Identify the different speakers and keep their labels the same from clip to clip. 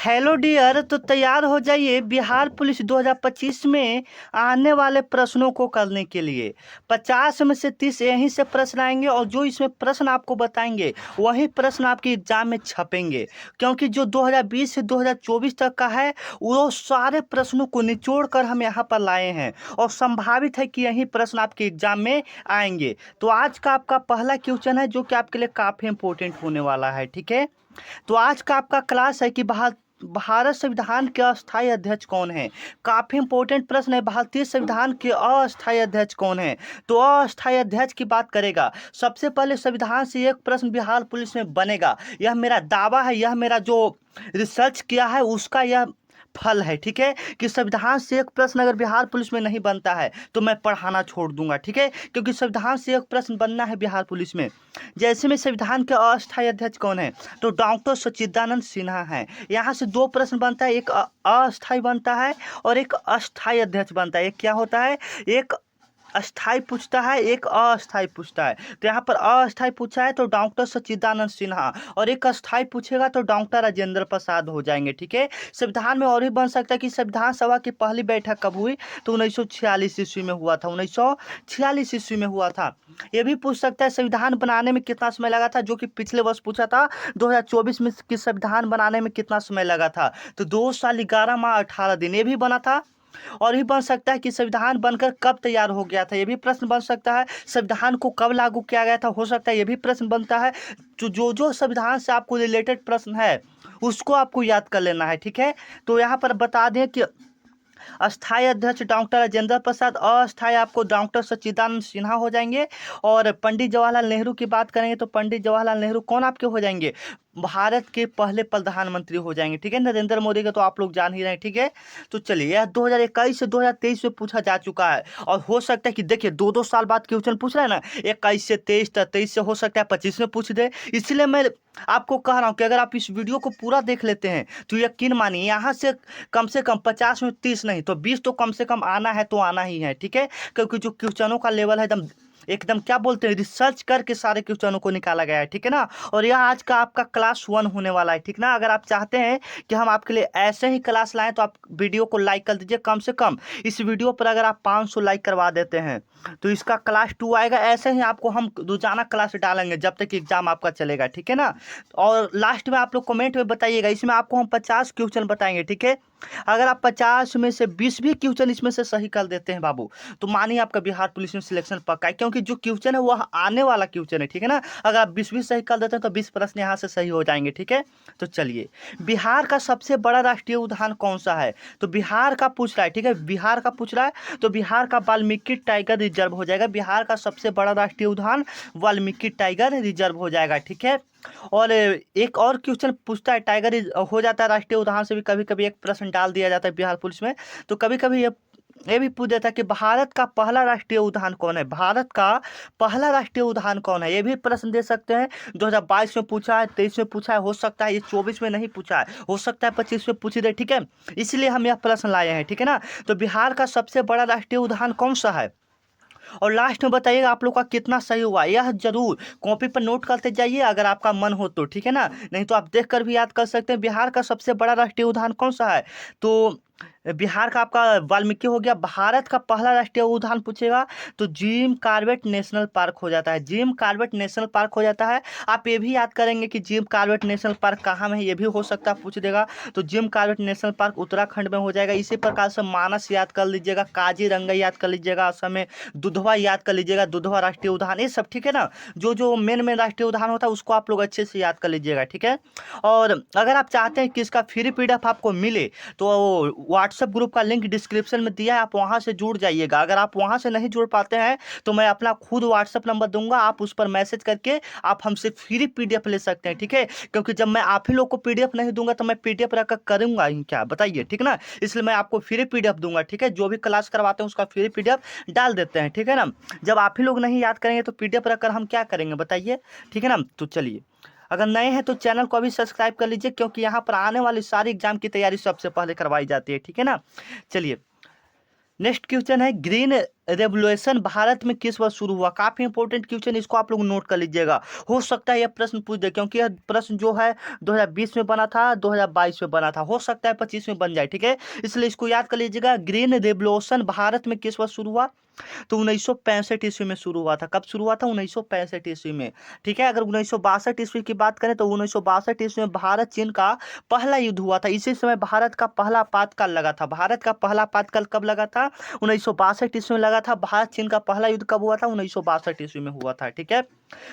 Speaker 1: Hello dear, तो तैयार हो जाइए बिहार पुलिस 2025 में आने वाले प्रश्नों को करने के लिए। 50 में से 30 यहीं से प्रश्न आएंगे और जो इसमें प्रश्न आपको बताएंगे वही प्रश्न आपके एग्जाम में छपेंगे, क्योंकि जो 2020 से 2024 तक का है वो सारे प्रश्नों को निचोड़ कर हम यहाँ पर लाए हैं और संभावित है कि यही प्रश्न आपके एग्जाम में आएंगे। तो आज का आपका पहला क्वेश्चन है जो कि आपके लिए काफ़ी इंपॉर्टेंट होने वाला है। ठीक है, तो आज का आपका क्लास है कि भारत संविधान के अस्थायी अध्यक्ष कौन है। काफी इंपॉर्टेंट प्रश्न है, भारतीय संविधान के अस्थायी अध्यक्ष कौन है। तो अस्थायी अध्यक्ष की बात करेगा, सबसे पहले संविधान से एक प्रश्न बिहार पुलिस में बनेगा। यह मेरा दावा है, यह मेरा जो रिसर्च किया है उसका यह फल है। ठीक है, कि संविधान से एक प्रश्न अगर बिहार पुलिस में नहीं बनता है तो मैं पढ़ाना छोड़ दूंगा। ठीक है, क्योंकि संविधान से एक प्रश्न बनना है बिहार पुलिस में। जैसे में संविधान के अस्थायी अध्यक्ष कौन है, तो डॉक्टर सच्चिदानंद सिन्हा है। यहाँ से दो प्रश्न बनता है, एक अस्थायी बनता है और एक अस्थायी अध्यक्ष बनता है। एक क्या होता है, एक अस्थाई पूछता है, एक अस्थाई पूछता है। तो यहाँ पर अस्थाई पूछा है तो डॉक्टर सच्चिदानंद सिन्हा, और एक अस्थाई पूछेगा तो डॉक्टर राजेंद्र प्रसाद हो जाएंगे। ठीक है, संविधान में और भी बन सकता है कि संविधान सभा की पहली बैठक कब हुई, तो 1946 ईस्वी में हुआ था। 1946 ईस्वी में हुआ था। ये भी पूछ सकता है संविधान बनाने में कितना समय लगा था, जो कि पिछले वर्ष पूछा था 2024 में कि संविधान बनाने में कितना समय लगा था, तो 2 साल 11 माह 18 दिन ये भी बना था। और भी बन सकता है कि संविधान बनकर कब तैयार हो गया था, ये भी प्रश्न बन सकता है। संविधान को कब लागू किया गया था, हो सकता है ये भी प्रश्न बनता है। जो संविधान से आपको रिलेटेड प्रश्न है उसको आपको याद कर लेना है। ठीक है, तो यहाँ पर बता दें कि अस्थायी अध्यक्ष डॉक्टर राजेंद्र प्रसाद, अस्थायी आपको डॉक्टर सच्चिदानंद सिन्हा हो जाएंगे। और पंडित जवाहरलाल नेहरू की बात करेंगे तो पंडित जवाहरलाल नेहरू कौन आपके हो जाएंगे, भारत के पहले प्रधानमंत्री हो जाएंगे। ठीक है, नरेंद्र मोदी का तो आप लोग जान ही रहे हैं। ठीक है, तो चलिए यह 2021 से 2023 में पूछा जा चुका है और हो सकता है कि देखिए 2-2 साल बाद क्वेश्चन पूछ रहा है ना, 21 से 23 तक, 23 से हो सकता है 25 में पूछ दे। इसलिए मैं आपको कह रहा हूँ कि अगर आप इस वीडियो को पूरा देख लेते हैं तो यकीन मानिए यहाँ से कम 50 में 30 नहीं तो 20 तो कम से कम आना है, तो आना ही है। ठीक है, क्योंकि जो क्वेश्चनों का लेवल है एकदम क्या बोलते हैं, रिसर्च करके सारे क्वेश्चनों को निकाला गया है। ठीक है ना, और यह आज का आपका क्लास 1 होने वाला है। ठीक ना, अगर आप चाहते हैं कि हम आपके लिए ऐसे ही क्लास लाएं तो आप वीडियो को लाइक कर दीजिए। कम से कम इस वीडियो पर अगर आप 500 लाइक करवा देते हैं तो इसका क्लास 2 आएगा। ऐसे ही आपको हम रोजाना क्लास डालेंगे जब तक एग्जाम आपका चलेगा। ठीक है ना, और लास्ट में आप लोग कमेंट में बताइएगा, इसमें आपको हम 50 क्वेश्चन बताएंगे। ठीक है, अगर आप 50 में से 20 भी क्वेश्चन इसमें से सही कर देते हैं बाबू, तो मानिए आपका बिहार पुलिस में सिलेक्शन पक्का है, क्योंकि जो क्वेश्चन है वह आने वाला क्वेश्चन है। ठीक है ना, अगर आप 20 भी सही कर देते हैं तो 20 प्रश्न यहाँ से सही हो जाएंगे। ठीक है, तो चलिए, बिहार का सबसे बड़ा राष्ट्रीय उद्यान कौन सा है, तो बिहार का पूछ रहा है। ठीक है, बिहार का पूछ रहा है तो बिहार का वाल्मीकि टाइगर रिजर्व हो जाएगा। बिहार का सबसे बड़ा राष्ट्रीय उद्यान वाल्मीकि टाइगर रिजर्व हो जाएगा। ठीक है, और एक और क्वेश्चन पूछता है, टाइगर हो जाता है राष्ट्रीय उद्यान से भी कभी कभी एक प्रश्न डाल दिया जाता है बिहार पुलिस में, तो कभी कभी ये भी पूछ देता है कि भारत का पहला राष्ट्रीय उद्यान कौन है, भारत का पहला राष्ट्रीय उद्यान कौन है, ये भी प्रश्न दे सकते हैं। 2022 में पूछा है, 23 में पूछा है, हो सकता है ये 24 में नहीं पूछा है, हो सकता है 25 में पूछ दे। ठीक है, इसलिए हम यह प्रश्न लाए हैं। ठीक है ना, तो बिहार का सबसे बड़ा राष्ट्रीय उद्यान कौन सा है, और लास्ट में बताइएगा आप लोग का कितना सही हुआ। यह जरूर कॉपी पर नोट करते जाइए अगर आपका मन हो तो। ठीक है ना, नहीं तो आप देख कर भी याद कर सकते हैं। बिहार का सबसे बड़ा राष्ट्रीय उद्यान कौन सा है, तो बिहार का आपका वाल्मीकि हो गया। भारत का पहला राष्ट्रीय उद्यान पूछेगा तो जिम कॉर्बेट नेशनल पार्क हो जाता है, जिम कॉर्बेट नेशनल पार्क हो जाता है। आप ये भी याद करेंगे कि जिम कॉर्बेट नेशनल पार्क कहाँ में है, ये भी हो सकता है पूछ देगा, तो Jim Corbett national park Uttarakhand में हो जाएगा। इसी प्रकार से मानस याद कर लीजिएगा, काजीरंगा याद कर लीजिएगा, असम में दुधवा याद कर लीजिएगा, दुधवा राष्ट्रीय उद्यान, ये सब। ठीक है ना, जो मेन राष्ट्रीय उद्यान होता है उसको आप लोग अच्छे से याद कर लीजिएगा। ठीक है, और अगर आप चाहते हैं कि इसका फ्री PDF आपको मिले तो व्हाट्सएप ग्रुप का लिंक डिस्क्रिप्शन में दिया है, आप वहां से जुड़ जाइएगा। अगर आप वहां से नहीं जुड़ पाते हैं तो मैं अपना खुद व्हाट्सएप नंबर दूंगा, आप उस पर मैसेज करके आप हमसे फ्री PDF ले सकते हैं। ठीक है, क्योंकि जब मैं आप ही लोग को PDF नहीं दूंगा तो मैं PDF रखकर करूंगा ही क्या, बताइए। ठीक ना, इसलिए मैं आपको फ्री PDF दूंगा। ठीक है, जो भी क्लास करवाते हैं उसका फ्री PDF डाल देते हैं। ठीक है ना, जब आप ही लोग नहीं याद करेंगे तो PDF रखकर हम क्या करेंगे, बताइए। ठीक है ना, तो चलिए, अगर नए हैं तो चैनल को अभी सब्सक्राइब कर लीजिए, क्योंकि यहाँ पर आने वाली सारी एग्जाम की तैयारी सबसे पहले करवाई जाती है। ठीक है ना, चलिए नेक्स्ट क्वेश्चन है, ग्रीन रेवोल्यूशन भारत में किस वर्ष शुरू हुआ? काफी इंपॉर्टेंट क्वेश्चन, इसको आप लोग नोट कर लीजिएगा। हो सकता है यह प्रश्न पूछ दे, क्योंकि यह प्रश्न जो है 2020 में बना था, 2022 में बना था, हो सकता है 25 में बन जाए, ठीक है। इसलिए इसको याद कर लीजिएगा। ग्रीन रेवोल्यूशन भारत में किस वर्ष शुरू हुआ? तो 1965 ईस्वी में शुरू हुआ था। कब शुरू हुआ था? 1965 ईस्वी में, ठीक है। अगर 1962 ईस्वी की बात करें तो 1962 ईस्वी में भारत चीन का पहला युद्ध हुआ था। इसी समय भारत का पहला आपातकाल लगा था। भारत का पहला आपातकाल कब लगा था? 1962 ईस्वी में लगा था। भारत चीन का पहला युद्ध कब हुआ था? 1962 ईस्वी में हुआ था, ठीक है।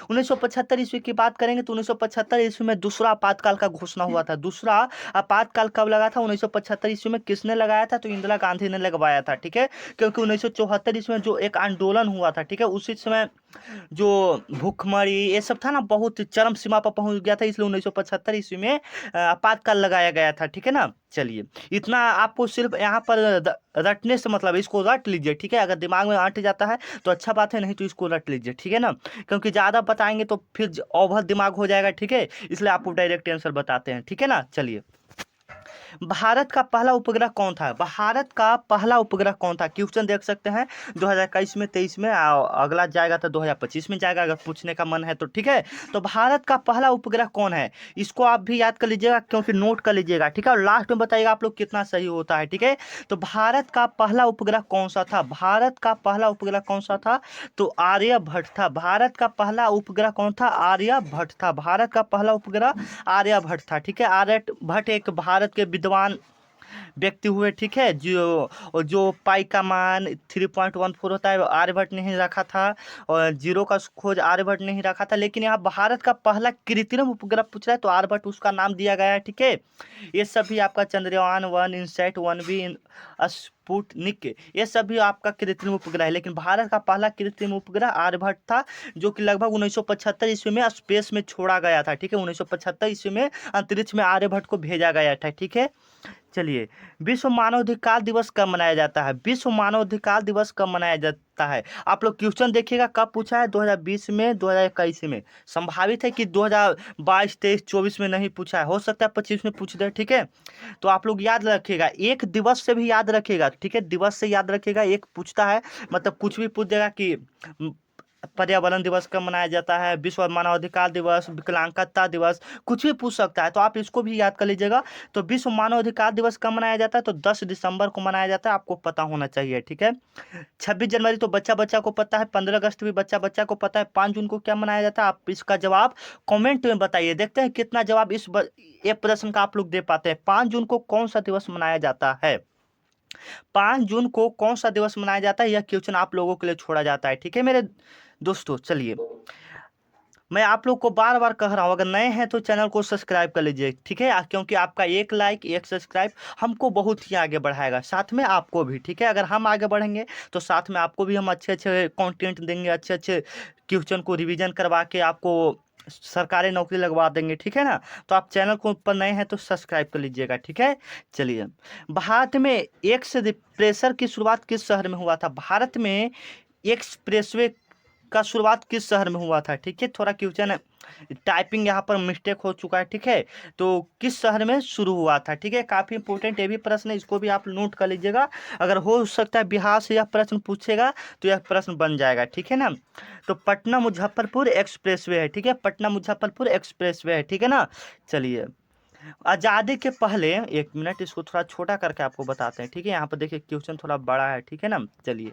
Speaker 1: 1975 ईस्वी की बात करेंगे तो 1975 ईस्वी में दूसरा आपातकाल का घोषणा हुआ था। दूसरा आपातकाल कब लगा था? 1975 ईस्वी में। किसने लगाया था? तो इंदिरा गांधी ने लगवाया था, ठीक है। क्योंकि 1974 ईस्वी में जो एक आंदोलन हुआ था, ठीक है, उसी समय जो भूखमरी ये सब था ना, बहुत चरम सीमा पर पहुंच गया था, इसलिए 1975 ईस्वी में आपातकाल लगाया गया था, ठीक है ना। चलिए, इतना आपको सिर्फ यहाँ पर रटने से मतलब, इसको रट लीजिए, ठीक है। अगर दिमाग में अट जाता है तो अच्छा बात है, नहीं तो इसको रट लीजिए, ठीक है ना। क्योंकि ज़्यादा बताएंगे तो फिर ओवर दिमाग हो जाएगा, ठीक है। इसलिए आपको डायरेक्ट आंसर बताते हैं, ठीक है ना। चलिए, भारत का पहला उपग्रह कौन था? भारत का पहला उपग्रह कौन था? क्वेश्चन देख सकते हैं 2021 में, 23 में, अगला जाएगा तो 2025 में जाएगा, अगर पूछने का मन है तो, ठीक है। तो भारत का पहला उपग्रह कौन है? इसको आप भी याद कर लीजिएगा, क्योंकि नोट कर लीजिएगा, ठीक है। और लास्ट में बताइएगा आप लोग कितना सही होता है, ठीक है। तो भारत का पहला उपग्रह कौन सा था? भारत का पहला उपग्रह कौन सा था? तो आर्यभट्ट था। भारत का पहला उपग्रह कौन था? आर्यभट्ट था। भारत का पहला उपग्रह आर्यभट्ट था, ठीक है। आर्यभट्ट एक भारत के विद्वान व्यक्ति हुए, ठीक है। जो जो पाई का मान 3.14 होता है आर्यभट्ट ने ही रखा था, और जीरो का खोज आर्यभट्ट ने ही रखा था। लेकिन यहाँ भारत का पहला कृत्रिम उपग्रह पूछ रहा है तो आर्यभट्ट उसका नाम दिया गया है, ठीक है। ये सभी आपका चंद्रयान 1, इनसैट 1B, स्पुतनिक, ये सभी आपका कृत्रिम उपग्रह है। लेकिन भारत का पहला कृत्रिम उपग्रह आर्यभट्ट था, जो कि लगभग 1975 ईस्वी में स्पेस में छोड़ा गया था, ठीक है। 1975 ईस्वी में अंतरिक्ष में आर्यभट्ट को भेजा गया था, ठीक है। चलिए, विश्व मानवाधिकार दिवस कब मनाया जाता है? विश्व मानवाधिकार दिवस कब मनाया जाता है? आप लोग क्वेश्चन देखिएगा, कब पूछा है? 2020 में, 2021 में। संभावित है कि 2022, 23, 24 में नहीं पूछा है, हो सकता है 25 में पूछ दे, ठीक है। तो आप लोग याद रखिएगा, एक दिवस से भी याद रखिएगा, ठीक है। दिवस से याद रखिएगा, एक पूछता है मतलब कुछ भी पूछ देगा कि पर्यावरण दिवस कब मनाया जाता है, विश्व मानवाधिकार दिवस, विकलांगता दिवस, कुछ भी पूछ सकता है। तो आप इसको भी याद कर लीजिएगा। तो विश्व मानवाधिकार दिवस कब मनाया जाता है? तो 10 दिसंबर को मनाया जाता है, आपको पता होना चाहिए, ठीक है। 26 जनवरी तो बच्चा बच्चा को पता है, 15 अगस्त भी बच्चा बच्चा को पता है, 5 जून को क्या मनाया जाता है? आप इसका जवाब कॉमेंट में बताइए, देखते हैं कितना जवाब ये प्रश्न का आप लोग दे पाते हैं। 5 जून को कौन सा दिवस मनाया जाता है? 5 जून को कौन सा दिवस मनाया जाता है? यह क्वेश्चन आप लोगों के लिए छोड़ा जाता है, ठीक है मेरे दोस्तों। चलिए, मैं आप लोग को बार बार कह रहा हूँ, अगर नए हैं तो चैनल को सब्सक्राइब कर लीजिए, ठीक है। क्योंकि आपका एक लाइक, एक सब्सक्राइब हमको बहुत ही आगे बढ़ाएगा, साथ में आपको भी, ठीक है। अगर हम आगे बढ़ेंगे तो साथ में आपको भी हम अच्छे अच्छे कंटेंट देंगे, अच्छे अच्छे क्वेश्चन को रिवीजन करवा के आपको सरकारी नौकरी लगवा देंगे, ठीक है ना। तो आप चैनल को ऊपर नए हैं तो सब्सक्राइब कर लीजिएगा, ठीक है। चलिए, भारत में एक्सप्रेसर की शुरुआत किस शहर में हुआ था? भारत में एक्सप्रेसवे का शुरुआत किस शहर में हुआ था? ठीक है, थोड़ा क्वेश्चन टाइपिंग यहाँ पर मिस्टेक हो चुका है, ठीक है। तो किस शहर में शुरू हुआ था? ठीक है, काफी इंपॉर्टेंट ये भी प्रश्न है, इसको भी आप नोट कर लीजिएगा। अगर हो सकता है बिहार से यह प्रश्न पूछेगा तो यह प्रश्न बन जाएगा, ठीक है ना। तो पटना मुजफ्फरपुर एक्सप्रेसवे है, ठीक है। पटना मुजफ्फरपुर एक्सप्रेसवे है, ठीक है ना। चलिए, आज़ादी के पहले, एक मिनट, इसको थोड़ा छोटा करके आपको बताते हैं, ठीक है। यहाँ पर देखिए क्वेश्चन थोड़ा बड़ा है, ठीक है ना। चलिए,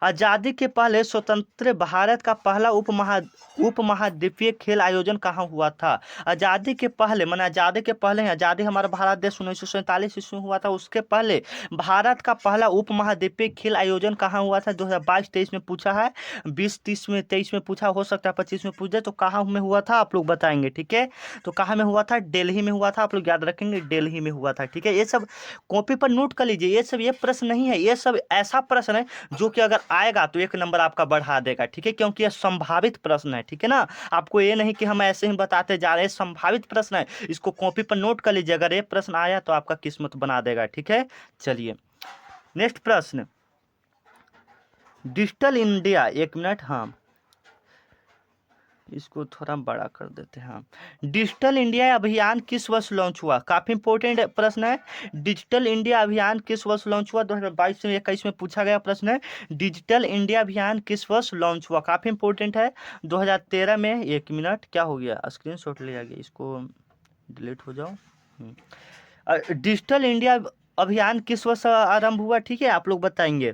Speaker 1: आजादी के पहले स्वतंत्र भारत का पहला उपमहाद्वीपीय खेल आयोजन कहाँ हुआ था? आजादी के पहले, माने आजादी के पहले, आजादी हमारा भारत देश 1947 ईस्वी में हुआ था, उसके पहले भारत का पहला उपमहाद्वीपीय खेल आयोजन कहाँ हुआ था? 2022-23 में पूछा है, 20-30 में, 23 में पूछा, हो सकता है 25 में पूछ दे। तो कहाँ में हुआ था आप लोग बताएंगे, ठीक है। तो कहाँ में हुआ था? दिल्ली में हुआ था, आप लोग याद रखेंगे, दिल्ली में हुआ था, ठीक है। ये सब कॉपी पर नोट कर लीजिए, ये सब ये प्रश्न नहीं है, ये सब ऐसा प्रश्न है जो कि अगर आएगा तो एक नंबर आपका बढ़ा देगा, ठीक है। क्योंकि यह संभावित प्रश्न है, ठीक है ना। आपको ये नहीं कि हम ऐसे ही बताते जा रहे हैं, संभावित प्रश्न है, इसको कॉपी पर नोट कर लीजिए। अगर ये प्रश्न आया तो आपका किस्मत बना देगा, ठीक है। चलिए, नेक्स्ट प्रश्न, डिजिटल इंडिया, एक मिनट, हाँ, इसको थोड़ा बड़ा कर देते हैं। हाँ, डिजिटल इंडिया अभियान किस वर्ष लॉन्च हुआ? काफी इंपॉर्टेंट प्रश्न है। डिजिटल इंडिया अभियान किस वर्ष लॉन्च हुआ? 2022 से 21 में पूछा गया प्रश्न है। डिजिटल इंडिया अभियान किस वर्ष लॉन्च हुआ? काफी इंपॉर्टेंट है। 2013 में। 1 मिनट, क्या हो गया? स्क्रीनशॉट लिया गया, इसको डिलीट हो जाओ। डिजिटल इंडिया अभियान किस वर्ष आरंभ हुआ? ठीक है, आप लोग बताएंगे।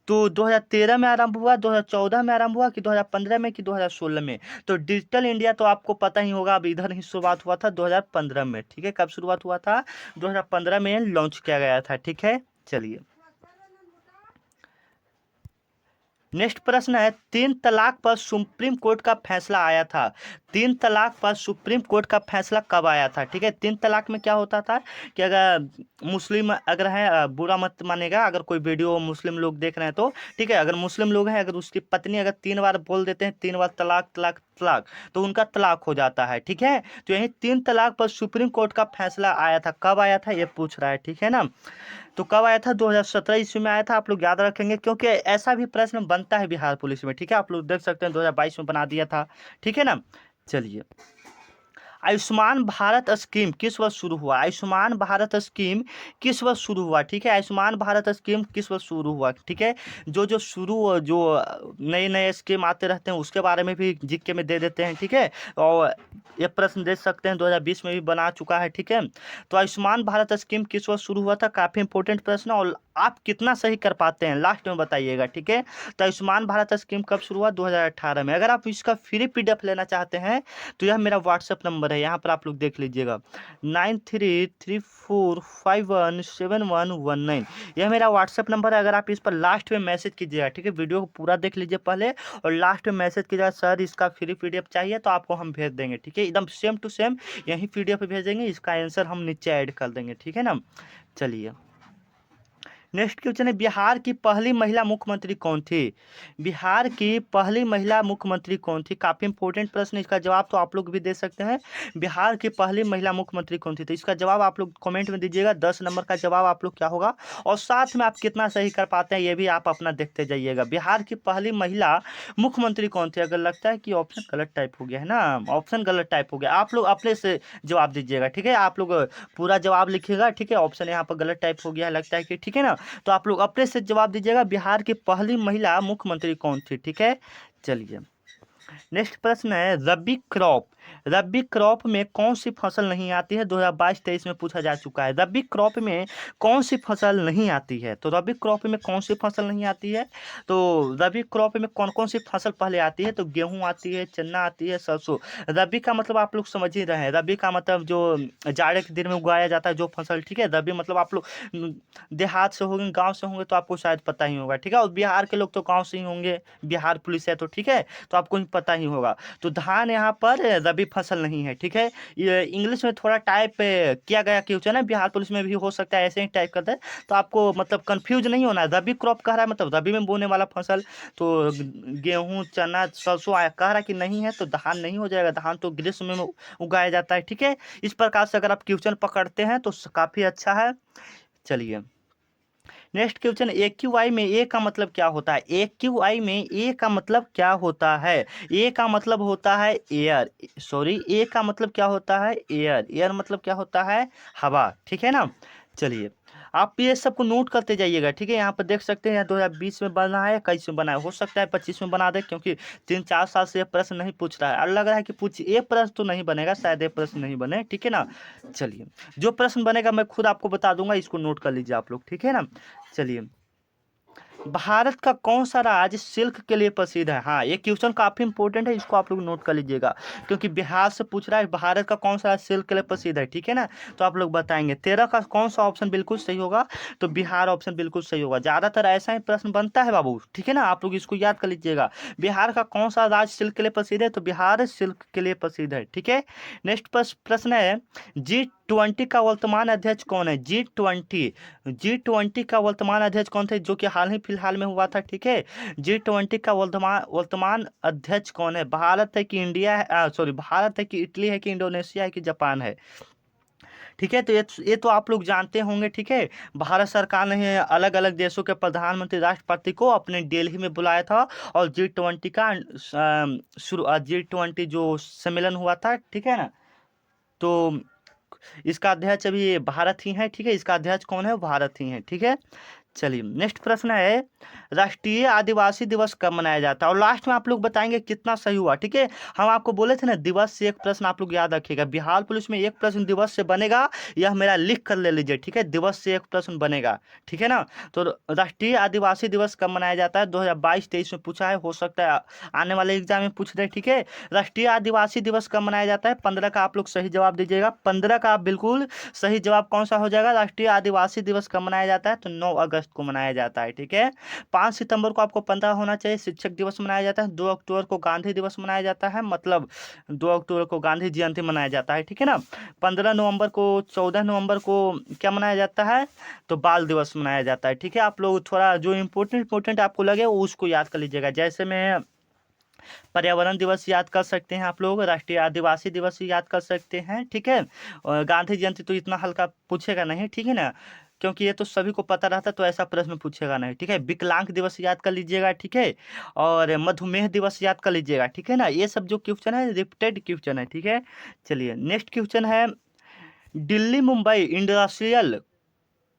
Speaker 1: तो 2013 में आरंभ हुआ, 2014 में आरंभ हुआ, कि 2015 में, कि 2016 में? तो डिजिटल इंडिया तो आपको पता ही होगा, अब इधर ही शुरुआत हुआ था 2015 में। ठीक है, कब शुरुआत हुआ था? 2015 में लॉन्च किया गया था। ठीक है, चलिए नेक्स्ट प्रश्न है, 3 तलाक पर सुप्रीम कोर्ट का फैसला आया था। 3 तलाक पर सुप्रीम कोर्ट का फैसला कब आया था? ठीक है, 3 तलाक में क्या होता था कि अगर मुस्लिम अगर है, बुरा मत मानेगा अगर कोई वीडियो मुस्लिम लोग देख रहे हैं तो, ठीक है, अगर मुस्लिम लोग हैं, अगर उसकी पत्नी अगर 3 बार बोल देते हैं, 3 बार तलाक तलाक तलाक, तो उनका तलाक हो जाता है। ठीक है, तो यही 3 तलाक पर सुप्रीम कोर्ट का फैसला आया था। कब आया था ये पूछ रहा है। ठीक है ना, तो कब आया था? 2017 ईस्वी में आया था। आप लोग याद रखेंगे क्योंकि ऐसा भी प्रश्न बनता है बिहार पुलिस में। ठीक है, आप लोग देख सकते हैं 2022 में बना दिया था। ठीक है ना, चलिए आयुष्मान भारत स्कीम किस वर्ष शुरू हुआ? आयुष्मान भारत स्कीम किस वर्ष शुरू हुआ? ठीक है, आयुष्मान भारत स्कीम किस वर्ष शुरू हुआ? ठीक है, जो नए नए स्कीम आते रहते हैं उसके बारे में भी जीके में दे देते हैं। ठीक है, और ये प्रश्न दे सकते हैं, 2020 में भी बना चुका है। ठीक है, तो आयुष्मान भारत स्कीम किस वर्ष शुरू हुआ था? काफ़ी इंपॉर्टेंट प्रश्न, और आप कितना सही कर पाते हैं लास्ट में बताइएगा। ठीक है, तो आयुष्मान भारत स्कीम कब शुरू हुआ? 2018 में। अगर आप इसका फ्री PDF लेना चाहते हैं तो यह मेरा व्हाट्सएप नंबर है, यहाँ पर आप लोग देख लीजिएगा, 9334517119। यह मेरा व्हाट्सएप नंबर है। अगर आप इस पर लास्ट में मैसेज कीजिएगा, ठीक है, वीडियो को पूरा देख लीजिए पहले, और लास्ट में मैसेज कीजिएगा सर इसका फ्री PDF चाहिए, तो आपको हम भेज देंगे। ठीक है, एकदम सेम टू सेम यही PDF भेजेंगे, इसका आंसर हम नीचे ऐड कर देंगे। ठीक है ना, चलिए नेक्स्ट क्वेश्चन है, बिहार की पहली महिला मुख्यमंत्री कौन थी? बिहार की पहली महिला मुख्यमंत्री कौन थी? काफ़ी इंपॉर्टेंट प्रश्न, इसका जवाब तो आप लोग भी दे सकते हैं। बिहार की पहली महिला मुख्यमंत्री कौन थी? तो इसका जवाब आप लोग कमेंट में दीजिएगा। 10 नंबर का जवाब आप लोग क्या होगा, और साथ में आप कितना सही कर पाते हैं ये भी आप अपना देखते जाइएगा। बिहार की पहली महिला मुख्यमंत्री कौन थी? अगर लगता है कि ऑप्शन गलत टाइप हो गया है ना, ऑप्शन गलत टाइप हो गया, आप लोग अपने से जवाब दीजिएगा। ठीक है, आप लोग पूरा जवाब लिखिएगा। ठीक है, ऑप्शन यहाँ पर गलत टाइप हो गया है लगता है कि, ठीक है ना, तो आप लोग अपने से जवाब दीजिएगा, बिहार की पहली महिला मुख्यमंत्री कौन थी? ठीक है, चलिए नेक्स्ट प्रश्न है, रबी क्रॉप, रबी क्रॉप में कौन सी फसल नहीं आती है? 2022-23 में पूछा जा चुका है। रबी क्रॉप में कौन सी फसल नहीं आती है? तो रबी क्रॉप में कौन सी फसल नहीं आती है? तो रबी क्रॉप में कौन कौन सी फसल पहले आती है? तो गेहूं आती है, चना आती है, सरसों। रबी का मतलब आप लोग समझ ही रहे हैं, रबी का मतलब जो जाड़े के दिन में उगाया जाता है जो फसल। ठीक है, रबी मतलब आप लोग देहात से होंगे, गाँव से होंगे तो आपको शायद पता ही होगा। ठीक है, और बिहार के लोग तो गाँव से ही होंगे, बिहार पुलिस है तो, ठीक है, तो आपको पता ही होगा। तो धान यहाँ पर रबी फसल नहीं है। ठीक है, ये इंग्लिश में थोड़ा टाइप किया गया क्वेश्चन है, बिहार पुलिस में भी हो सकता है ऐसे ही टाइप करते हैं, तो आपको मतलब कंफ्यूज नहीं होना है। रबी क्रॉप कह रहा है मतलब रबी में बोने वाला फसल, तो गेहूं चना सरसों आया कह रहा है कि नहीं है, तो धान नहीं हो जाएगा, धान तो ग्रीष्म में उगाया जाता है। ठीक है, इस प्रकार से अगर आप क्वेश्चन पकड़ते हैं तो काफ़ी अच्छा है। चलिए नेक्स्ट क्वेश्चन, AQI में ए का मतलब क्या होता है? AQI में ए का मतलब क्या होता है? ए का मतलब होता है एयर, सॉरी, ए का मतलब क्या होता है? एयर, एयर मतलब क्या होता है? हवा। ठीक है ना, चलिए आप ये सबको नोट करते जाइएगा। ठीक है, यहाँ पर देख सकते हैं 2020 में बना है, 21 में बना है, हो सकता है 25 में बना दे, क्योंकि 3-4 साल से ये प्रश्न नहीं पूछ रहा है, और लग रहा है कि पूछ ये प्रश्न तो नहीं बनेगा, शायद ये प्रश्न नहीं बने। ठीक है ना, चलिए जो प्रश्न बनेगा मैं खुद आपको बता दूंगा, इसको नोट कर लीजिए आप लोग। ठीक है ना, चलिए भारत का कौन सा राज्य सिल्क के लिए प्रसिद्ध है? हाँ, ये क्वेश्चन काफी इंपॉर्टेंट है, इसको आप लोग नोट कर लीजिएगा, क्योंकि बिहार से पूछ रहा है भारत का कौन सा राज्य सिल्क के लिए प्रसिद्ध है। ठीक है ना, तो आप लोग बताएंगे 13 का कौन सा ऑप्शन बिल्कुल सही होगा? तो बिहार ऑप्शन बिल्कुल सही होगा। ज्यादातर ऐसा ही प्रश्न बनता है बाबू। ठीक है ना, आप लोग इसको याद कर लीजिएगा, बिहार का कौन सा राज्य सिल्क के लिए प्रसिद्ध है? तो बिहार सिल्क के लिए प्रसिद्ध है। ठीक है, नेक्स्ट प्रश्न है, G20 का वर्तमान अध्यक्ष कौन है? G20 का वर्तमान अध्यक्ष कौन थे, जो कि हाल ही फिलहाल में हुआ था? ठीक है, G20 का वर्तमान अध्यक्ष कौन है? भारत है कि इंडिया है, सॉरी, भारत है कि इटली है कि इंडोनेशिया है कि जापान है? ठीक है। तो ये तो आप लोग जानते होंगे। ठीक है, भारत सरकार ने अलग अलग देशों के प्रधानमंत्री राष्ट्रपति को अपने दिल्ली में बुलाया था और G20 का शुरू G20 जो सम्मेलन हुआ था, ठीक है ना, तो इसका अध्यक्ष अभी भारत ही है। ठीक है, इसका अध्यक्ष कौन है? भारत ही है। ठीक है, चलिए नेक्स्ट प्रश्न है, राष्ट्रीय आदिवासी दिवस कब मनाया जाता है? और लास्ट में आप लोग बताएंगे कितना सही हुआ। ठीक है, हम आपको बोले थे ना दिवस से एक प्रश्न आप लोग याद रखिएगा। बिहार पुलिस में एक प्रश्न दिवस से बनेगा, यह मेरा लिख कर ले लीजिए। ठीक है, दिवस से एक प्रश्न बनेगा। ठीक है ना, तो राष्ट्रीय आदिवासी दिवस कब मनाया जाता है? 2022-23 में पूछा है, हो सकता है आने वाले एग्जाम में पूछ रहे। ठीक है, राष्ट्रीय आदिवासी दिवस कब मनाया जाता है? 15 का आप लोग सही जवाब दीजिएगा। 15 का आप बिल्कुल सही जवाब कौन सा हो जाएगा? राष्ट्रीय आदिवासी दिवस कब मनाया जाता है? तो 9 अगस्त को मनाया जाता है। ठीक है, 5 सितंबर को आपको पता होना चाहिए शिक्षक दिवस मनाया जाता है। 2 अक्टूबर को गांधी दिवस मनाया जाता है, मतलब 2 अक्टूबर को गांधी जयंती मनाया जाता है। ठीक है ना, 15 नवंबर को 14 नवंबर को क्या मनाया जाता है? तो बाल दिवस मनाया जाता है। ठीक है, आप लोग थोड़ा जो इम्पोर्टेंट आपको लगे वो उसको याद कर लीजिएगा। जैसे मैं पर्यावरण दिवस याद कर सकते हैं, आप लोग राष्ट्रीय आदिवासी दिवस याद कर सकते हैं। ठीक है, और गांधी जयंती तो इतना हल्का पूछेगा नहीं। ठीक है ना, क्योंकि ये तो सभी को पता रहता तो ऐसा प्रश्न पूछेगा नहीं। ठीक है, विकलांग दिवस याद कर लीजिएगा। ठीक है, और मधुमेह दिवस याद कर लीजिएगा। ठीक है ना, ये सब जो क्वेश्चन है रिपीटेड क्वेश्चन है। ठीक है, चलिए नेक्स्ट क्वेश्चन है, दिल्ली मुंबई इंडस्ट्रियल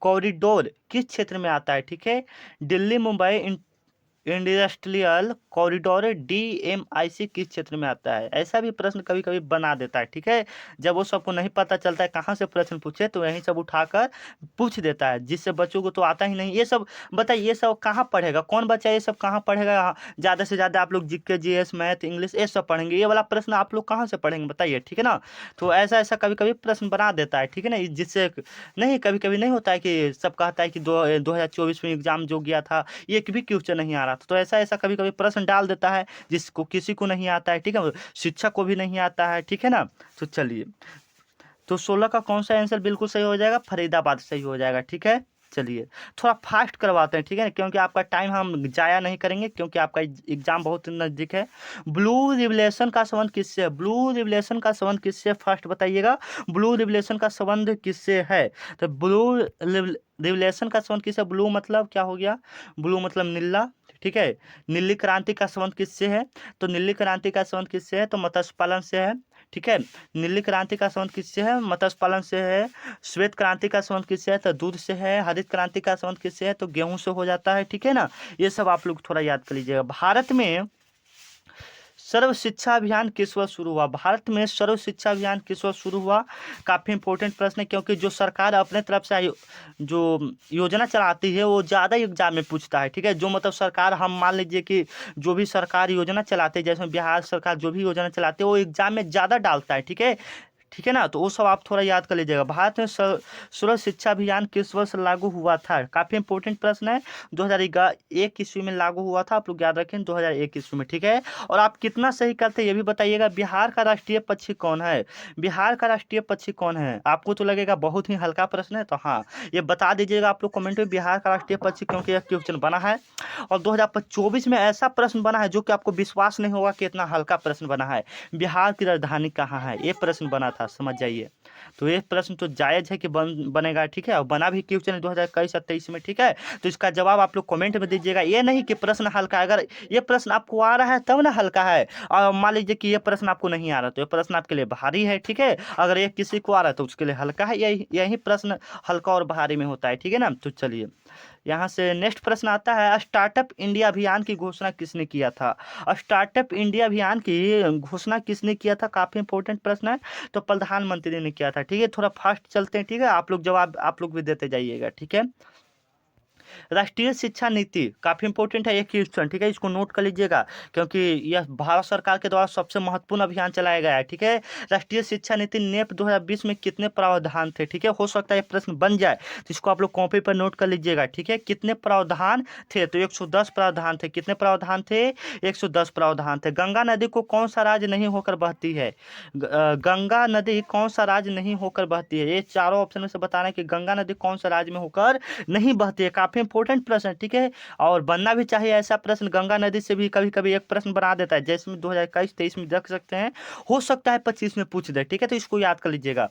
Speaker 1: कॉरिडोर किस क्षेत्र में आता है? ठीक है, Delhi Mumbai industrial corridor DMIC किस क्षेत्र में आता है? ऐसा भी प्रश्न कभी कभी बना देता है। ठीक है, जब वो सबको नहीं पता चलता है कहाँ से प्रश्न पूछे तो यही सब उठाकर पूछ देता है, जिससे बच्चों को तो आता ही नहीं। ये सब बताइए, ये सब कहाँ पढ़ेगा? कौन बच्चा ये सब कहाँ पढ़ेगा? ज़्यादा से ज़्यादा आप लोग GK GS मैथ इंग्लिश ये सब पढ़ेंगे, ये वाला प्रश्न आप लोग कहाँ से पढ़ेंगे बताइए। ठीक है ना, तो ऐसा ऐसा कभी कभी प्रश्न बना देता है। ठीक है ना, जिससे नहीं, कभी कभी नहीं होता है कि सब कहता है कि 2024 में एग्जाम जो गया था एक भी क्वेश्चन नहीं आ रहा था, तो ऐसा ऐसा कभी कभी प्रश्न डाल देता है जिसको किसी को नहीं आता है। ठीक है, शिक्षक को भी नहीं आता है। ठीक है ना, तो चलिए, तो 16 का कौन सा आंसर बिल्कुल सही हो जाएगा? फरीदाबाद सही हो जाएगा। ठीक है, चलिए थोड़ा फास्ट करवाते हैं। ठीक है, क्योंकि आपका टाइम हम जाया नहीं करेंगे, क्योंकि आपका एग्जाम बहुत नज़दीक है। ब्लू रिवलेशन का संबंध किससे है? ब्लू रिवलेशन का संबंध किससे? फर्स्ट बताइएगा, ब्लू रिवलेशन का संबंध किससे है? तो ब्लू रिवलेशन का संबंध किससे? ब्लू मतलब क्या हो गया? ब्लू मतलब नीला। ठीक है, नीली क्रांति का संबंध किससे है? तो नीली क्रांति का संबंध किससे है? तो मत्स्य पालन से है। ठीक है, नीली क्रांति का संबंध किससे है? मत्स्य पालन से है। श्वेत क्रांति का संबंध किससे है? तो दूध से है। हरित क्रांति का संबंध किससे है? तो गेहूं से हो जाता है। ठीक है ना, ये सब आप लोग थोड़ा याद कर लीजिएगा। भारत में सर्व शिक्षा अभियान किस वर्ष शुरू हुआ? भारत में सर्व शिक्षा अभियान किस वर्ष शुरू हुआ? काफ़ी इंपॉर्टेंट प्रश्न है, क्योंकि जो सरकार अपने तरफ से जो योजना चलाती है वो ज़्यादा एग्जाम में पूछता है। ठीक है, जो मतलब सरकार, हम मान लीजिए कि जो भी सरकार योजना चलाती है, जैसे बिहार सरकार जो भी योजना चलाती है वो एग्जाम में ज़्यादा डालता है। ठीक है, ठीक है ना, तो वो सब आप थोड़ा याद कर लीजिएगा। भारत में सर्व शिक्षा अभियान किस वर्ष लागू हुआ था? काफ़ी इंपॉर्टेंट प्रश्न है। 2001 ईस्वी में लागू हुआ था, आप लोग याद रखें 2001 ईस्वी में। ठीक है, और आप कितना सही करते हैं ये भी बताइएगा। बिहार का राष्ट्रीय पक्षी कौन है? बिहार का राष्ट्रीय पक्षी कौन है? आपको तो लगेगा बहुत ही हल्का प्रश्न है, तो हाँ ये बता दीजिएगा आप लोग कमेंट में, बिहार का राष्ट्रीय पक्षी, क्योंकि यह क्वेश्चन बना है। और 2024 में ऐसा प्रश्न बना है जो कि आपको विश्वास नहीं होगा कि इतना हल्का प्रश्न बना है। बिहार की राजधानी कहाँ है? ये प्रश्न बना था, समझ जाइए। तो ये प्रश्न तो जायज है कि बनेगा। ठीक है, और बना भी क्वेश्चन 2021-23 में। ठीक है, तो इसका जवाब आप लोग कमेंट में दीजिएगा। ये नहीं कि प्रश्न हल्का है, अगर ये प्रश्न आपको आ रहा है तब ना हल्का है, और मान लीजिए कि ये प्रश्न आपको नहीं आ रहा तो ये प्रश्न आपके लिए भारी है। ठीक है, अगर ये किसी को आ रहा है तो उसके लिए हल्का है। यही प्रश्न हल्का और भारी में होता है। ठीक है ना, तो चलिए यहाँ से नेक्स्ट प्रश्न आता है, स्टार्टअप इंडिया अभियान की घोषणा किसने किया था? स्टार्टअप इंडिया अभियान की घोषणा किसने किया था? काफ़ी इंपॉर्टेंट प्रश्न है। तो प्रधानमंत्री ने किया था। ठीक है, थोड़ा फास्ट चलते हैं। ठीक है, आप लोग जवाब आप लोग भी देते जाइएगा। ठीक है, राष्ट्रीय शिक्षा नीति काफ़ी इंपॉर्टेंट है ये क्वेश्चन। ठीक है, इसको नोट कर लीजिएगा, क्योंकि यह भारत सरकार के द्वारा सबसे महत्वपूर्ण अभियान चलाया गया है। ठीक है, राष्ट्रीय शिक्षा नीति नेप 2020 में कितने प्रावधान थे? ठीक है, हो सकता है ये प्रश्न बन जाए, तो इसको आप लोग कॉपी पर नोट कर लीजिएगा। ठीक है, कितने प्रावधान थे? तो 110 प्रावधान थे। कितने प्रावधान थे? 110 प्रावधान थे। गंगा नदी को कौन सा राज्य नहीं होकर बहती है? गंगा नदी कौन सा राज्य नहीं होकर बहती है? ये चारों ऑप्शन में से बताना है कि गंगा नदी कौन सा राज्य में होकर नहीं बहती है। काफ़ी इंपॉर्टेंट प्रश्न। ठीक है, और बनना भी चाहिए ऐसा प्रश्न। गंगा नदी से भी कभी कभी एक प्रश्न बना देता है, जैसे में 2021-23 में देख सकते हैं, हो सकता है 25 में पूछ दे। ठीक है, तो इसको याद कर लीजिएगा।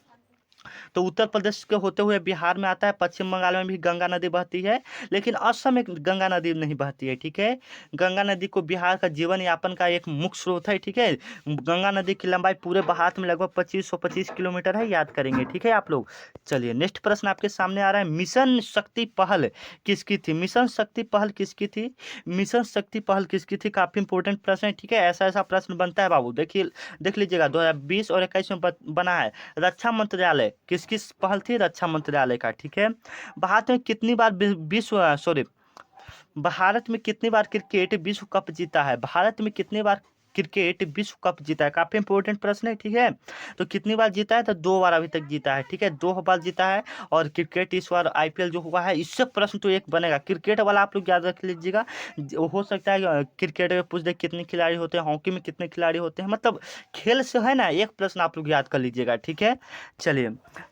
Speaker 1: तो उत्तर प्रदेश के होते हुए बिहार में आता है। पश्चिम बंगाल में भी गंगा नदी बहती है, लेकिन असम में गंगा नदी नहीं बहती है, ठीक है। गंगा नदी को बिहार का जीवन यापन का एक मुख्य स्रोत है, ठीक है। गंगा नदी की लंबाई पूरे भारत में लगभग 2525 किलोमीटर है, याद करेंगे, ठीक है आप लोग। चलिए नेक्स्ट प्रश्न आपके सामने आ रहा है, मिशन शक्ति पहल किसकी थी? मिशन शक्ति पहल किसकी थी? मिशन शक्ति पहल किसकी थी? काफी इंपॉर्टेंट प्रश्न है, ठीक है। ऐसा ऐसा प्रश्न बनता है बाबू, देखिए देख लीजिएगा, 2020 और 21 में बना है। रक्षा मंत्रालय किसकी पहल थी? रक्षा मंत्रालय का, ठीक है। भारत में कितनी बार भारत में कितनी बार क्रिकेट विश्व कप जीता है? भारत में कितनी बार क्रिकेट विश्व कप जीता है? काफी इंपॉर्टेंट प्रश्न है, ठीक है। तो कितनी बार जीता है? तो 2 बार अभी तक जीता है, ठीक है, 2 बार जीता है। और क्रिकेट इस बार आईपीएल जो हुआ है, इससे प्रश्न तो एक बनेगा, क्रिकेट वाला आप लोग याद रख लीजिएगा। हो सकता है क्रिकेट में पूछ दे कितने खिलाड़ी होते हैं, हॉकी में कितने खिलाड़ी होते हैं, मतलब खेल से है ना, एक प्रश्न आप लोग याद कर लीजिएगा, ठीक है। चलिए,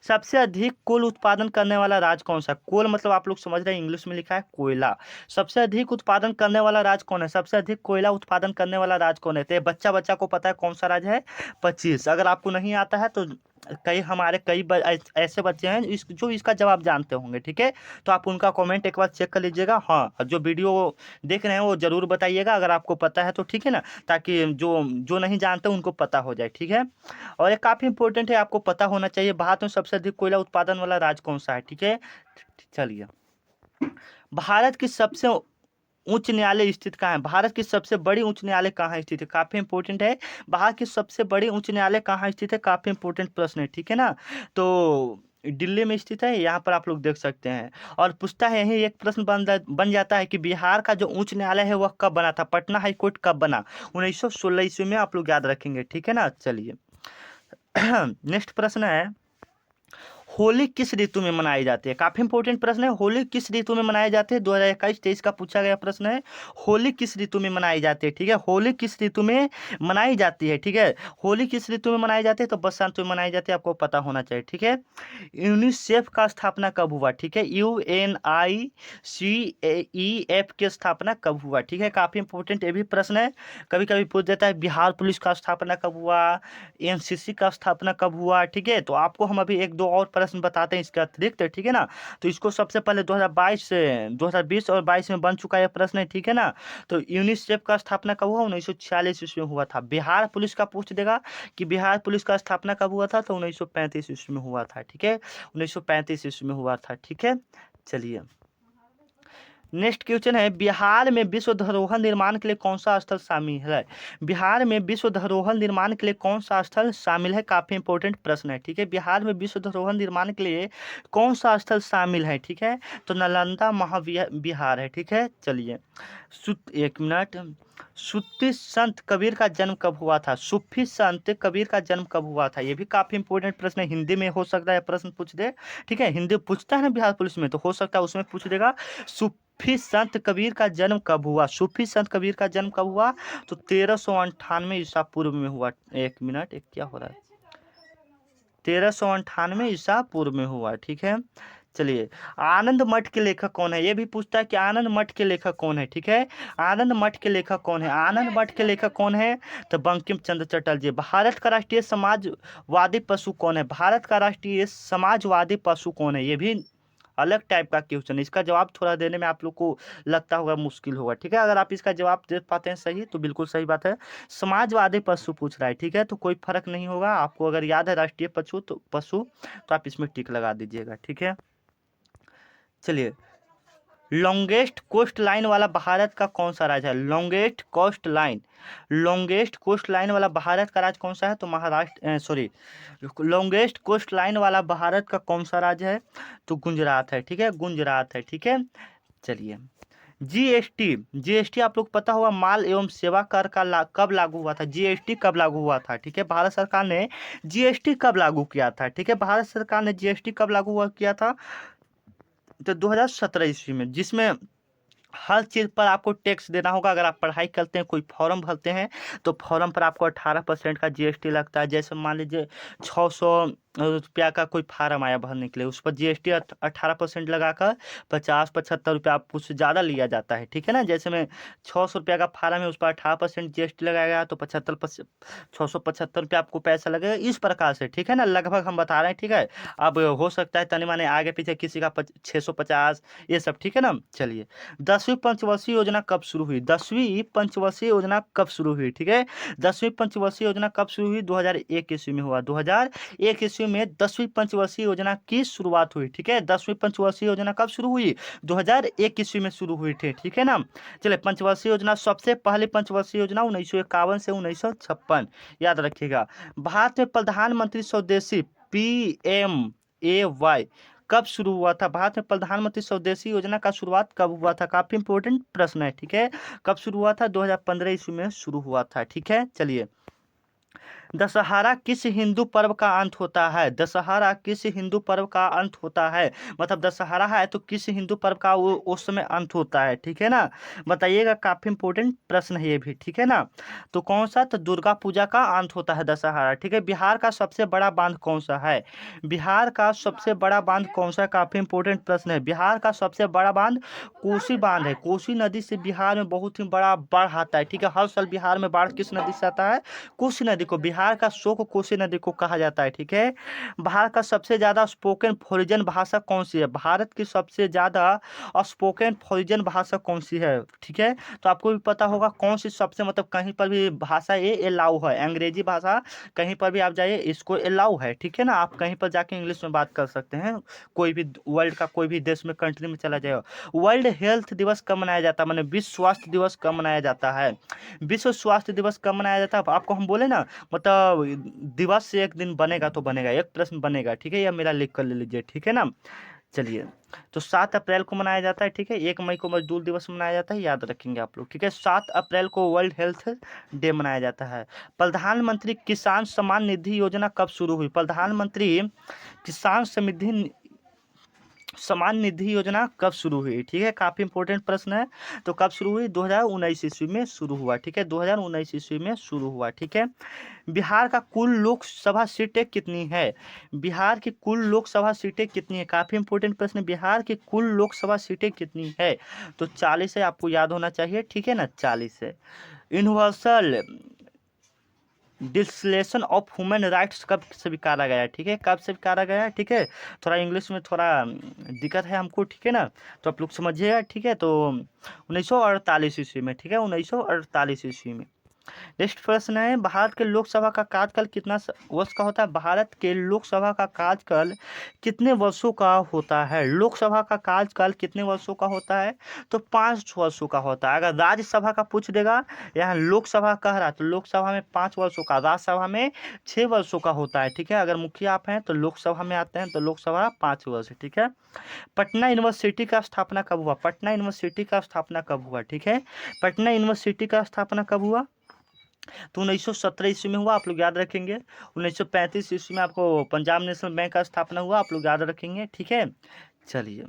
Speaker 1: सबसे अधिक कोल उत्पादन करने वाला राज्य कौन सा? कोल मतलब आप लोग समझ रहे हैं, इंग्लिश में लिखा है कोयला। सबसे अधिक उत्पादन करने वाला राज्य कौन है? सबसे अधिक कोयला उत्पादन करने वाला राज्य कौन है? तो ये बच्चा बच्चा को पता है कौन सा राज्य है? 25। अगर आपको नहीं आता है तो ऐसे बच्चे हैं जो इसका जवाब जानते होंगे, ठीक है। तो आप उनका कमेंट एक बार चेक कर लीजिएगा। हाँ, जो वीडियो देख रहे हैं वो जरूर बताइएगा अगर आपको पता है तो, ठीक है ना, ताकि जो जो नहीं जानते उनको पता हो जाए, ठीक है। और ये काफ़ी इंपॉर्टेंट है, आपको पता होना चाहिए, भारत में सबसे अधिक कोयला उत्पादन वाला राज्य कौन सा है, ठीक है। चलिए, भारत की सबसे उच्च न्यायालय स्थित कहाँ है? भारत की सबसे बड़ी उच्च न्यायालय कहाँ स्थित है? काफी इंपॉर्टेंट है, भारत की सबसे बड़ी उच्च न्यायालय कहाँ स्थित है? काफी इंपॉर्टेंट प्रश्न है, ठीक है ना। तो दिल्ली में स्थित है, यहाँ पर आप लोग देख सकते हैं। और पूछता है यही एक प्रश्न बन जाता है कि बिहार का जो उच्च न्यायालय है वह कब बना था? पटना हाई कोर्ट कब बना? 1916 ईस्वी में, आप लोग याद रखेंगे, ठीक है ना। चलिए नेक्स्ट प्रश्न है, होली किस ऋतु में मनाई जाती है? काफी इंपॉर्टेंट प्रश्न है, होली किस ऋतु में मनाई जाती है? 2021-23 का पूछा गया प्रश्न है, होली किस ऋतु में मनाई जाती है, ठीक है। होली किस ऋतु में मनाई जाती है, ठीक है। होली किस ऋतु में मनाई जाती है? तो बसंत में मनाई जाती है, आपको पता होना चाहिए, ठीक है। यूनिसेफ का स्थापना कब हुआ? ठीक है, UNICEF की स्थापना कब हुआ? ठीक है, काफी इंपॉर्टेंट ये भी प्रश्न है, कभी कभी पूछ देता है। बिहार पुलिस का स्थापना कब हुआ? एनसीसी का स्थापना कब हुआ? ठीक है, तो आपको हम अभी एक दो और प्रश्न बताते हैं इसके अतिरिक्त, ठीक है ना। तो इसको सबसे पहले 2020 और 22 में बन चुका है प्रश्न है, ठीक है ना। तो यूनिसेफ का स्थापना कब हुआ? 1946 ईस्वी में हुआ था। बिहार पुलिस का पूछ देगा कि बिहार पुलिस का स्थापना कब हुआ था? तो 1935 ईस्वी में हुआ था, ठीक है, 1935 ईस्वी में हुआ था, ठीक है। चलिए नेक्स्ट क्वेश्चन है, बिहार में विश्व धरोहर निर्माण के लिए कौन सा स्थल शामिल है? बिहार में विश्व धरोहर निर्माण के लिए कौन सा स्थल शामिल है? काफी इंपॉर्टेंट प्रश्न है, ठीक है। बिहार में विश्व धरोहर निर्माण के लिए कौन सा स्थल शामिल है? ठीक है, तो नालंदा महाविहार है, ठीक है। चलिए एक मिनट, सूफी संत कबीर का जन्म कब हुआ था? सूफी संत कबीर का जन्म कब हुआ था? ये भी काफी इंपॉर्टेंट प्रश्न है, हिंदी में हो सकता है प्रश्न पूछ दे, ठीक है। हिंदी पूछता है ना बिहार पुलिस में, तो हो सकता है उसमें पूछ देगा सूफी संत कबीर का जन्म कब हुआ? सूफी संत कबीर का जन्म कब हुआ? तो 1398 ईसा पूर्व में हुआ। एक मिनट, एक क्या हो रहा है, 1398 ईसा पूर्व में हुआ, ठीक है। चलिए, आनंद मठ के लेखक कौन है? ये भी पूछता है कि आनंद मठ के लेखक कौन है, ठीक है। आनंद मठ के लेखक कौन है? आनंद मठ के लेखक कौन है? तो बंकिम चंद्र चटर्जी। भारत का राष्ट्रीय समाजवादी पशु कौन है? भारत का राष्ट्रीय समाजवादी पशु कौन है? ये भी अलग टाइप का क्वेश्चन, इसका जवाब थोड़ा देने में आप लोग को लगता होगा मुश्किल होगा, ठीक है। अगर आप इसका जवाब दे पाते हैं सही तो बिल्कुल सही बात है, समाजवादी पशु पूछ रहा है, ठीक है। तो कोई फर्क नहीं होगा, आपको अगर याद है राष्ट्रीय पशु तो आप इसमें टिक लगा दीजिएगा, ठीक है। चलिए, लॉन्गेस्ट कोस्ट लाइन वाला भारत का कौन सा राज्य है? लॉन्गेस्ट कोस्ट लाइन वाला भारत का राज्य कौन सा है? तो लॉन्गेस्ट कोस्ट लाइन वाला भारत का कौन सा राज्य है? तो गुजरात है, ठीक है, गुजरात है, ठीक है। चलिए, जीएसटी आप लोग पता होगा, माल एवं सेवा कर का कब लागू हुआ था? जीएसटी कब लागू हुआ था? ठीक है, भारत सरकार ने जीएसटी कब लागू किया था? ठीक है, भारत सरकार ने जीएसटी कब लागू किया था? तो 2017 ईस्वी में, जिसमें हर चीज़ पर आपको टैक्स देना होगा। अगर आप पढ़ाई करते हैं, कोई फॉर्म भरते हैं, तो फॉर्म पर आपको 18% का जीएसटी लगता है। जैसे मान लीजिए 600 रुपया का कोई फार्म आया भरने के लिए, उस पर जीएसटी 18% लगाकर 50-75 रुपया आप कुछ ज़्यादा लिया जाता है, ठीक है ना। जैसे में 600 रुपया का फार्म है, उस पर 18% जीएसटी लगाया गया तो 675 रुपया आपको पैसा लगेगा, इस प्रकार से, ठीक है ना। लगभग हम बता रहे हैं, ठीक है। अब हो सकता है तनी माने आगे पीछे किसी का 650 ये सब, ठीक है ना। चलिए, 10वीं पंचवर्षीय योजना कब शुरू हुई? 10वीं पंचवर्षीय योजना कब शुरू हुई, ठीक है। 10वीं पंचवर्षीय योजना कब शुरू हुई? 2001 ईस्वी में हुआ। 2001 ईस्वी में 10वीं पंचवर्षीय योजना की शुरुआत हुई, ठीक है। 10वीं पंचवर्षीय योजना कब शुरू हुई? 2001 ईस्वी में शुरू हुई थी, ठीक है ना। चलिए, पंचवर्षीय योजना, सबसे पहली पंचवर्षीय योजना 1951 से 1956, याद रखिएगा। भारत में प्रधानमंत्री स्वदेशी PMAY कब शुरू हुआ था? भारत में प्रधानमंत्री स्वदेशी योजना का शुरुआत कब हुआ था? काफी इंपोर्टेंट प्रश्न है, ठीक है। कब शुरू हुआ था? 2015 ईस्वी में शुरू हुआ था, ठीक है। चलिए, दशहरा किस हिंदू पर्व का अंत होता है? दशहरा किस हिंदू पर्व का अंत होता है? मतलब दशहरा है तो किस हिंदू पर्व का वो उस समय अंत होता है, ठीक है ना। बताइएगा, काफी इंपोर्टेंट प्रश्न है ये भी, ठीक है ना। तो कौन सा? तो दुर्गा पूजा का अंत होता है दशहरा, ठीक है। बिहार का सबसे बड़ा बांध कौन सा है? बिहार का सबसे बड़ा बांध कौन सा? काफी इंपोर्टेंट प्रश्न है। बिहार का सबसे बड़ा बांध कोसी बांध है। कोसी नदी से बिहार में बहुत ही बड़ा बाढ़ आता है, ठीक है। हर साल बिहार में बाढ़ किस नदी से आता है? कोसी नदी को। बिहार का शोक कोसी नदी को कहा जाता है, ठीक है। भारत का सबसे ज्यादा स्पोकन फोरिजन भाषा कौन सी है? भारत की सबसे ज्यादा स्पोकन फोरिजन भाषा कौन सी है, ठीक है। तो आपको भी पता होगा कौन सी सबसे, मतलब कहीं पर भी भाषा ये अलाउ है, अंग्रेजी भाषा कहीं पर भी आप जाइए इसको अलाउ है, ठीक है ना। आप कहीं पर जाके इंग्लिश में बात कर सकते हैं, कोई भी वर्ल्ड का कोई भी देश में, कंट्री में चला जाएगा। वर्ल्ड हेल्थ दिवस कब मनाया जाता है? मतलब विश्व स्वास्थ्य दिवस कब मनाया जाता है? विश्व स्वास्थ्य दिवस कब मनाया जाता है? आपको हम बोले ना, मतलब दिवस से एक दिन बनेगा तो बनेगा, एक प्रश्न बनेगा, ठीक है। या मेरा लिख कर ले लीजिए, ठीक है ना। चलिए, तो 7 अप्रैल को मनाया जाता है, ठीक है। 1 मई को मजदूर दिवस मनाया जाता है, याद रखेंगे आप लोग, ठीक है। 7 अप्रैल को वर्ल्ड हेल्थ डे मनाया जाता है। प्रधानमंत्री किसान सम्मान निधि योजना कब शुरू हुई? प्रधानमंत्री किसान समृद्धि सम्मान निधि योजना कब शुरू हुई, ठीक है। काफी इंपॉर्टेंट प्रश्न है। तो कब शुरू हुई? 2019 ईस्वी में शुरू हुआ, ठीक है। 2019 ईस्वी में शुरू हुआ, ठीक है। बिहार का कुल लोकसभा सीटें कितनी है? बिहार की कुल लोकसभा सीटें कितनी है? काफी इंपॉर्टेंट प्रश्न है। बिहार की कुल लोकसभा सीटें कितनी है? तो 40 है, आपको याद होना चाहिए, ठीक है ना। 40 है। Universal declaration of human rights कब स्वीकारा गया, ठीक है। कब स्वीकारा गया, ठीक है। थोड़ा इंग्लिश में थोड़ा दिक्कत है हमको, ठीक है ना। तो आप लोग समझिएगा, ठीक है। तो 1948 ईस्वी में, ठीक है, 1948 ईस्वी में। नेक्स्ट प्रश्न है, भारत के लोकसभा का कार्यकाल कितना वर्ष का होता है? भारत के लोकसभा का कार्यकाल कितने वर्षों का होता है? लोकसभा का कार्यकाल कितने वर्षों का होता है? तो 5 वर्षों का होता है। अगर राज्यसभा का पूछ देगा, यहाँ लोकसभा कह रहा है तो लोकसभा में 5 वर्षों का, राज्यसभा में 6 वर्षों का होता है, ठीक है। अगर मुखिया आप हैं तो लोकसभा में आते हैं तो लोकसभा 5 वर्ष, ठीक है। पटना यूनिवर्सिटी का स्थापना कब हुआ? पटना यूनिवर्सिटी का स्थापना कब हुआ, ठीक है। पटना यूनिवर्सिटी का स्थापना कब हुआ? तो 1917 ईस्वी में हुआ, आप लोग याद रखेंगे। 1935 ईस्वी में आपको पंजाब नेशनल बैंक का स्थापना हुआ, आप लोग याद रखेंगे, ठीक है। चलिए,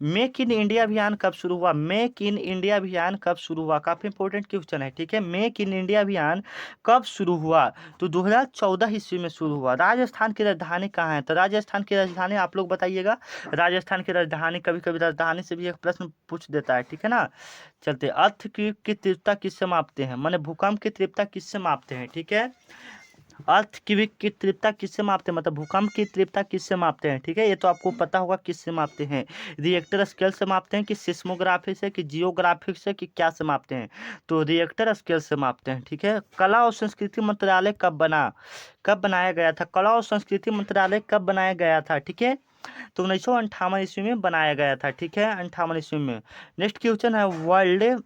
Speaker 1: मेक इन इंडिया अभियान कब शुरू हुआ? मेक इन इंडिया अभियान कब शुरू हुआ? काफी इंपॉर्टेंट क्वेश्चन है, ठीक है। मेक इन इंडिया अभियान कब शुरू हुआ? तो 2014 ईस्वी में शुरू हुआ। राजस्थान की राजधानी कहाँ है? तो राजस्थान की राजधानी आप लोग बताइएगा। राजस्थान की राजधानी, कभी कभी राजधानी से भी एक प्रश्न पूछ देता है, ठीक है ना। चलते, अर्थ की तीव्रता किससे मापते हैं? माने भूकंप की तीव्रता किससे मापते हैं, ठीक है। अर्थ की तीव्रता किससे मापते हैं, मतलब भूकंप की तीव्रता किससे मापते हैं, ठीक है। ये तो आपको पता होगा किससे मापते हैं। रिएक्टर स्केल से मापते हैं कि सिस्मोग्राफी से कि जियोग्राफिक से कि क्या से मापते हैं? तो रिएक्टर स्केल से मापते हैं, ठीक है। कला और संस्कृति मंत्रालय कब बनाया गया था? कला और संस्कृति मंत्रालय कब बनाया गया था, ठीक है। तो 1958 ईस्वी में बनाया गया था, ठीक है, 58 ईस्वी में। नेक्स्ट क्वेश्चन है, वर्ल्ड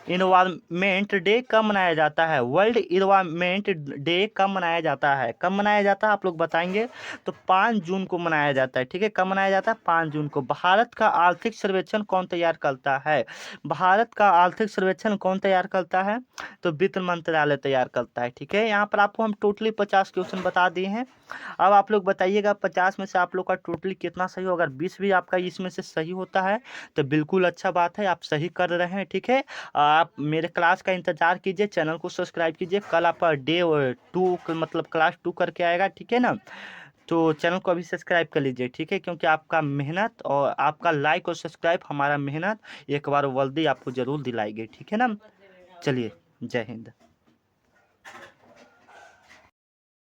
Speaker 1: इन्वायरमेंट डे कब मनाया जाता है? वर्ल्ड इन्वायरमेंट डे कब मनाया जाता है? कब मनाया जाता है आप लोग बताएंगे। तो 5 जून को मनाया जाता है, ठीक है। कब मनाया जाता है? 5 जून को। भारत का आर्थिक सर्वेक्षण कौन तैयार करता है? भारत का आर्थिक सर्वेक्षण कौन तैयार करता है? तो वित्त मंत्रालय तैयार करता है, ठीक है। यहाँ पर आपको हम टोटली 50 क्वेश्चन बता दिए हैं। अब आप लोग बताइएगा 50 में से आप लोग का टोटली कितना सही होगा। अगर 20 भी आपका इसमें से सही होता है तो बिल्कुल अच्छा बात है, आप सही कर रहे हैं, ठीक है। आप मेरे क्लास का इंतज़ार कीजिए, चैनल को सब्सक्राइब कीजिए। कल आपका डे 2 मतलब क्लास 2 करके आएगा, ठीक है ना। तो चैनल को अभी सब्सक्राइब कर लीजिए, ठीक है, क्योंकि आपका मेहनत और आपका लाइक और सब्सक्राइब हमारा मेहनत एक बार वर्दी आपको ज़रूर दिलाएगी, ठीक है ना। चलिए, जय हिंद।